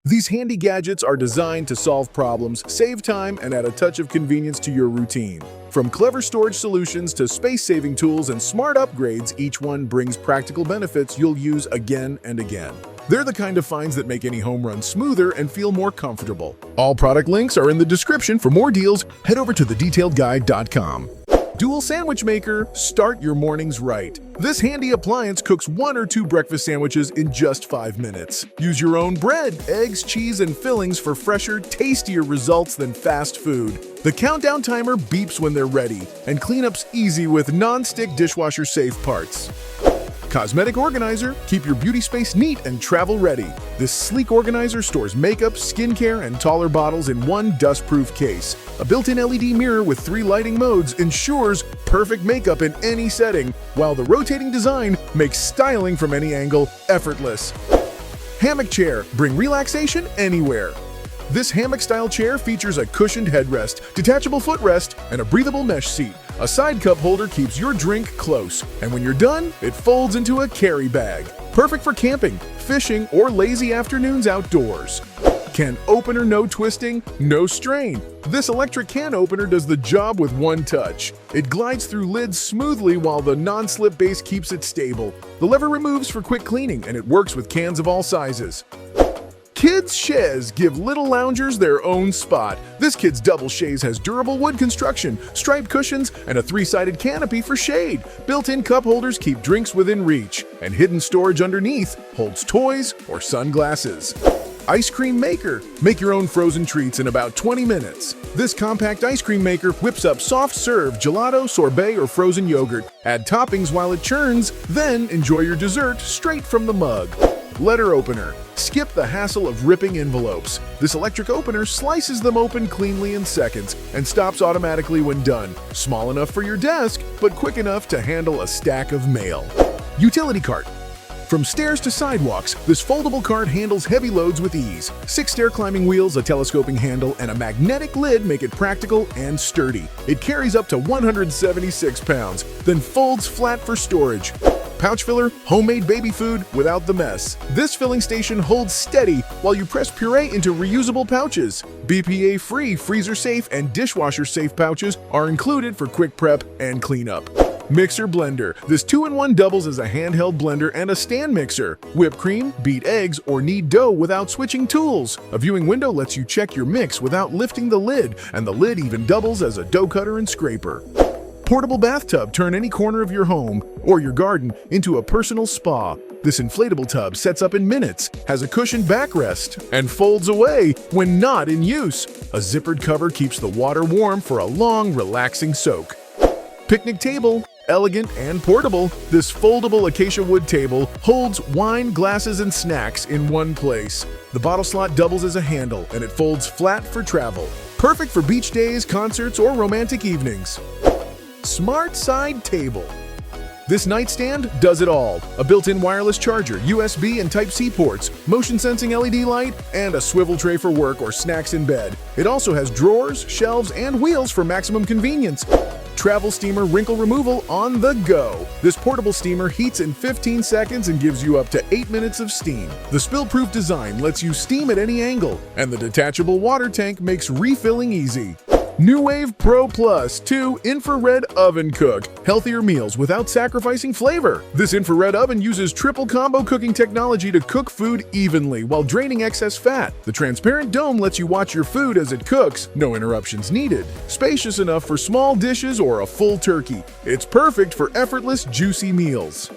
These handy gadgets are designed to solve problems, save time, and add a touch of convenience to your routine. From clever storage solutions to space-saving tools and smart upgrades, each one brings practical benefits you'll use again and again. They're the kind of finds that make any home run smoother and feel more comfortable. All product links are in the description. For more deals, head over to thedetailedguide.com. Dual Sandwich Maker, start your mornings right. This handy appliance cooks 1 or 2 breakfast sandwiches in just 5 minutes. Use your own bread, eggs, cheese, and fillings for fresher, tastier results than fast food. The countdown timer beeps when they're ready, and cleanup's easy with non-stick dishwasher-safe parts. Cosmetic Organizer, keep your beauty space neat and travel-ready. This sleek organizer stores makeup, skincare, and taller bottles in one dust-proof case. A built-in LED mirror with 3 lighting modes ensures perfect makeup in any setting, while the rotating design makes styling from any angle effortless. Hammock Chair, bring relaxation anywhere. This hammock-style chair features a cushioned headrest, detachable footrest, and a breathable mesh seat. A side cup holder keeps your drink close, and when you're done, it folds into a carry bag. Perfect for camping, fishing, or lazy afternoons outdoors. Can opener, no twisting, no strain. This electric can opener does the job with one touch. It glides through lids smoothly while the non-slip base keeps it stable. The lever removes for quick cleaning, and it works with cans of all sizes. Kids' Chaise give little loungers their own spot. This kid's double chaise has durable wood construction, striped cushions, and a 3-sided canopy for shade. Built-in cup holders keep drinks within reach, and hidden storage underneath holds toys or sunglasses. Ice Cream Maker. Make your own frozen treats in about 20 minutes. This compact ice cream maker whips up soft serve, gelato, sorbet, or frozen yogurt. Add toppings while it churns, then enjoy your dessert straight from the mug. Letter Opener. Skip the hassle of ripping envelopes. This electric opener slices them open cleanly in seconds and stops automatically when done. Small enough for your desk, but quick enough to handle a stack of mail. Utility Cart. From stairs to sidewalks, this foldable cart handles heavy loads with ease. 6 stair climbing wheels, a telescoping handle, and a magnetic lid make it practical and sturdy. It carries up to 176 pounds, then folds flat for storage. Pouch filler, homemade baby food without the mess. This filling station holds steady while you press puree into reusable pouches. BPA-free, freezer-safe, and dishwasher-safe pouches are included for quick prep and cleanup. Mixer Blender. This 2-in-1 doubles as a handheld blender and a stand mixer. Whip cream, beat eggs, or knead dough without switching tools. A viewing window lets you check your mix without lifting the lid, and the lid even doubles as a dough cutter and scraper. Portable bathtub. Turn any corner of your home or your garden into a personal spa. This inflatable tub sets up in minutes, has a cushioned backrest, and folds away when not in use. A zippered cover keeps the water warm for a long, relaxing soak. Picnic table. Elegant and portable, this foldable acacia wood table holds wine, glasses, and snacks in one place. The bottle slot doubles as a handle, and it folds flat for travel. Perfect for beach days, concerts, or romantic evenings. Smart Side Table. This nightstand does it all. A built-in wireless charger, USB and Type-C ports, motion-sensing LED light, and a swivel tray for work or snacks in bed. It also has drawers, shelves, and wheels for maximum convenience. Travel steamer wrinkle removal on the go. This portable steamer heats in 15 seconds and gives you up to 8 minutes of steam. The spill-proof design lets you steam at any angle, and the detachable water tank makes refilling easy. Nuwave Pro Plus 2 Infra-Red Oven Cook. Healthier meals without sacrificing flavor. This infrared oven uses triple combo cooking technology to cook food evenly while draining excess fat. The transparent dome lets you watch your food as it cooks, no interruptions needed. Spacious enough for small dishes or a full turkey. It's perfect for effortless, juicy meals.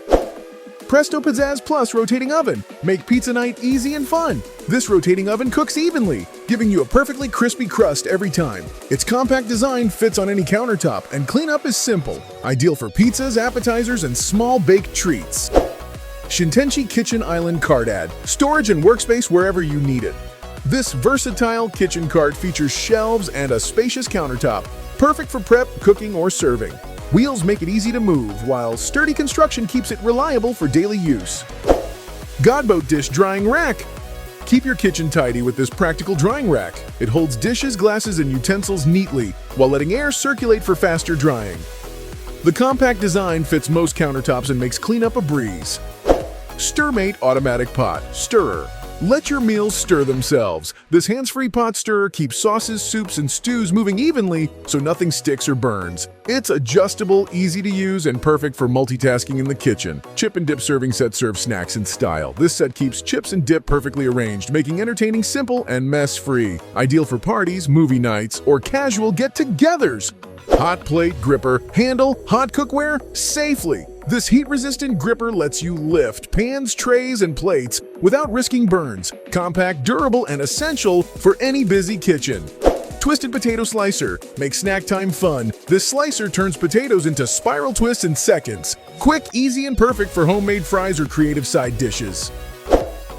Presto Pizzazz Plus Rotating Oven. Make pizza night easy and fun. This rotating oven cooks evenly, giving you a perfectly crispy crust every time. Its compact design fits on any countertop, and cleanup is simple. Ideal for pizzas, appetizers, and small baked treats. Shintenchi Kitchen Island Cardad. Storage and workspace wherever you need it. This versatile kitchen cart features shelves and a spacious countertop. Perfect for prep, cooking, or serving. Wheels make it easy to move, while sturdy construction keeps it reliable for daily use. Godboat Dish Drying Rack. Keep your kitchen tidy with this practical drying rack. It holds dishes, glasses, and utensils neatly, while letting air circulate for faster drying. The compact design fits most countertops and makes cleanup a breeze. StirMATE Automatic Pot Stirrer. Let your meals stir themselves. This hands-free pot stirrer keeps sauces, soups, and stews moving evenly so nothing sticks or burns. It's adjustable, easy to use, and perfect for multitasking in the kitchen. Chip and dip serving set serves snacks in style. This set keeps chips and dip perfectly arranged, making entertaining simple and mess-free. Ideal for parties, movie nights, or casual get-togethers. Hot plate gripper, handle hot cookware safely. This heat-resistant gripper lets you lift pans, trays, and plates without risking burns. Compact, durable, and essential for any busy kitchen. Twisted potato slicer. Make snack time fun. This slicer turns potatoes into spiral twists in seconds. Quick, easy, and perfect for homemade fries or creative side dishes.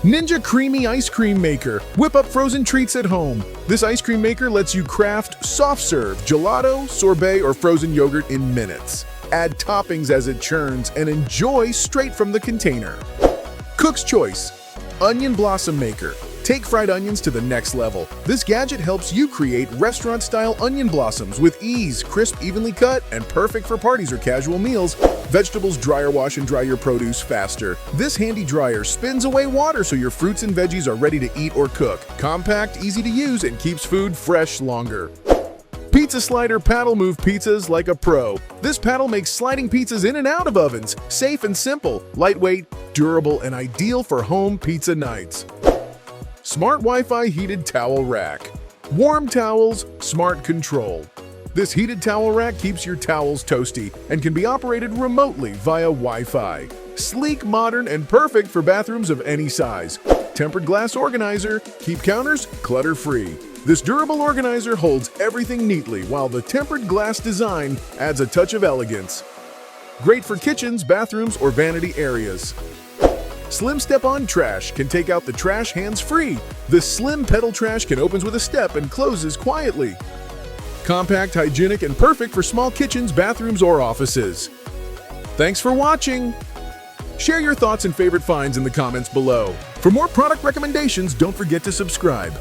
Ninja Creami Ice Cream Maker. Whip up frozen treats at home. This ice cream maker lets you craft soft serve, gelato, sorbet, or frozen yogurt in minutes. Add toppings as it churns and enjoy straight from the container. Cook's Choice Onion Blossom Maker. Take fried onions to the next level. This gadget helps you create restaurant-style onion blossoms with ease, crisp, evenly cut, and perfect for parties or casual meals. Vegetables dryer wash and dry your produce faster. This handy dryer spins away water so your fruits and veggies are ready to eat or cook. Compact, easy to use, and keeps food fresh longer. Pizza Slider Paddle Move pizzas like a pro. This paddle makes sliding pizzas in and out of ovens. Safe and simple, lightweight, durable, and ideal for home pizza nights. Smart Wi-Fi Heated Towel Rack. Warm towels, smart control. This heated towel rack keeps your towels toasty and can be operated remotely via Wi-Fi. Sleek, modern, and perfect for bathrooms of any size. Tempered glass organizer. Keep counters clutter-free. This durable organizer holds everything neatly, while the tempered glass design adds a touch of elegance. Great for kitchens, bathrooms, or vanity areas. Slim Step-On Trash can take out the trash hands-free. This slim pedal trash can open with a step and closes quietly. Compact, hygienic, and perfect for small kitchens, bathrooms, or offices. Thanks for watching! Share your thoughts and favorite finds in the comments below. For more product recommendations, don't forget to subscribe.